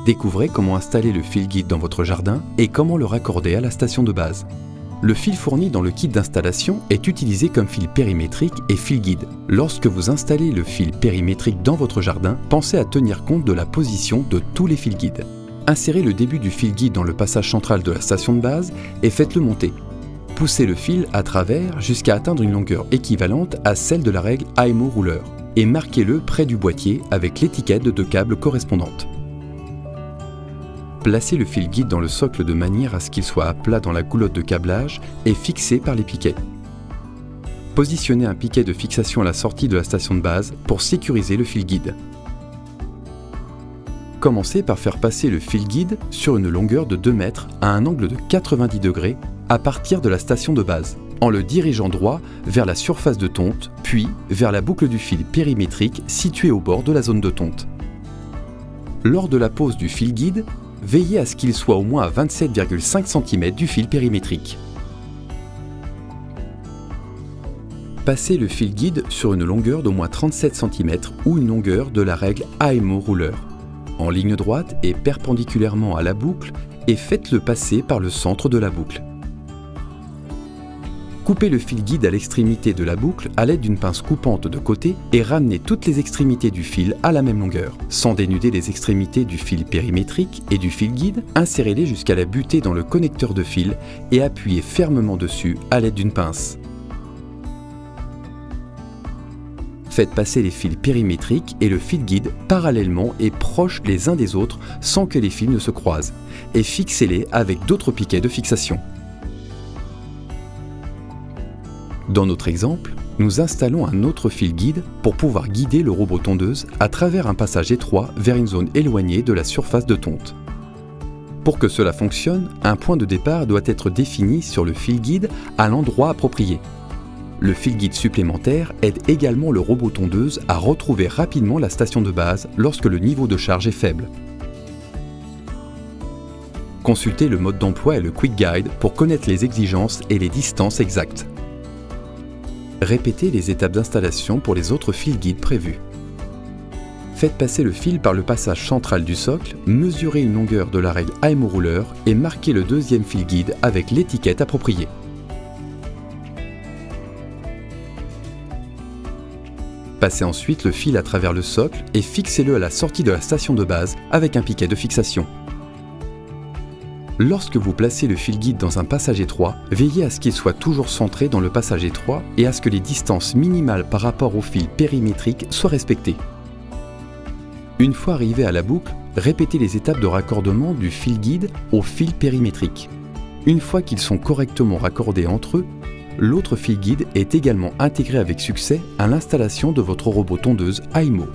Découvrez comment installer le fil guide dans votre jardin et comment le raccorder à la station de base. Le fil fourni dans le kit d'installation est utilisé comme fil périmétrique et fil guide. Lorsque vous installez le fil périmétrique dans votre jardin, pensez à tenir compte de la position de tous les fils guides. Insérez le début du fil guide dans le passage central de la station de base et faites-le monter. Poussez le fil à travers jusqu'à atteindre une longueur équivalente à celle de la règle AMO rouleur et marquez-le près du boîtier avec l'étiquette de câble correspondante. Placez le fil guide dans le socle de manière à ce qu'il soit à plat dans la goulotte de câblage et fixé par les piquets. Positionnez un piquet de fixation à la sortie de la station de base pour sécuriser le fil guide. Commencez par faire passer le fil guide sur une longueur de 2 mètres à un angle de 90 degrés à partir de la station de base, en le dirigeant droit vers la surface de tonte, puis vers la boucle du fil périmétrique située au bord de la zone de tonte. Lors de la pose du fil guide, veillez à ce qu'il soit au moins à 27,5 cm du fil périmétrique. Passez le fil guide sur une longueur d'au moins 37 cm ou une longueur de la règle AMO rouleur, en ligne droite et perpendiculairement à la boucle, et faites-le passer par le centre de la boucle. Coupez le fil guide à l'extrémité de la boucle à l'aide d'une pince coupante de côté et ramenez toutes les extrémités du fil à la même longueur. Sans dénuder les extrémités du fil périmétrique et du fil guide, insérez-les jusqu'à la butée dans le connecteur de fil et appuyez fermement dessus à l'aide d'une pince. Faites passer les fils périmétriques et le fil guide parallèlement et proches les uns des autres sans que les fils ne se croisent et fixez-les avec d'autres piquets de fixation. Dans notre exemple, nous installons un autre fil guide pour pouvoir guider le robot tondeuse à travers un passage étroit vers une zone éloignée de la surface de tonte. Pour que cela fonctionne, un point de départ doit être défini sur le fil guide à l'endroit approprié. Le fil guide supplémentaire aide également le robot tondeuse à retrouver rapidement la station de base lorsque le niveau de charge est faible. Consultez le mode d'emploi et le Quick Guide pour connaître les exigences et les distances exactes. Répétez les étapes d'installation pour les autres fils guides prévus. Faites passer le fil par le passage central du socle, mesurez une longueur de la règle AMO rouleur et marquez le deuxième fil guide avec l'étiquette appropriée. Passez ensuite le fil à travers le socle et fixez-le à la sortie de la station de base avec un piquet de fixation. Lorsque vous placez le fil guide dans un passage étroit, veillez à ce qu'il soit toujours centré dans le passage étroit et à ce que les distances minimales par rapport au fil périmétrique soient respectées. Une fois arrivé à la boucle, répétez les étapes de raccordement du fil guide au fil périmétrique. Une fois qu'ils sont correctement raccordés entre eux, l'autre fil guide est également intégré avec succès à l'installation de votre robot tondeuse AMO.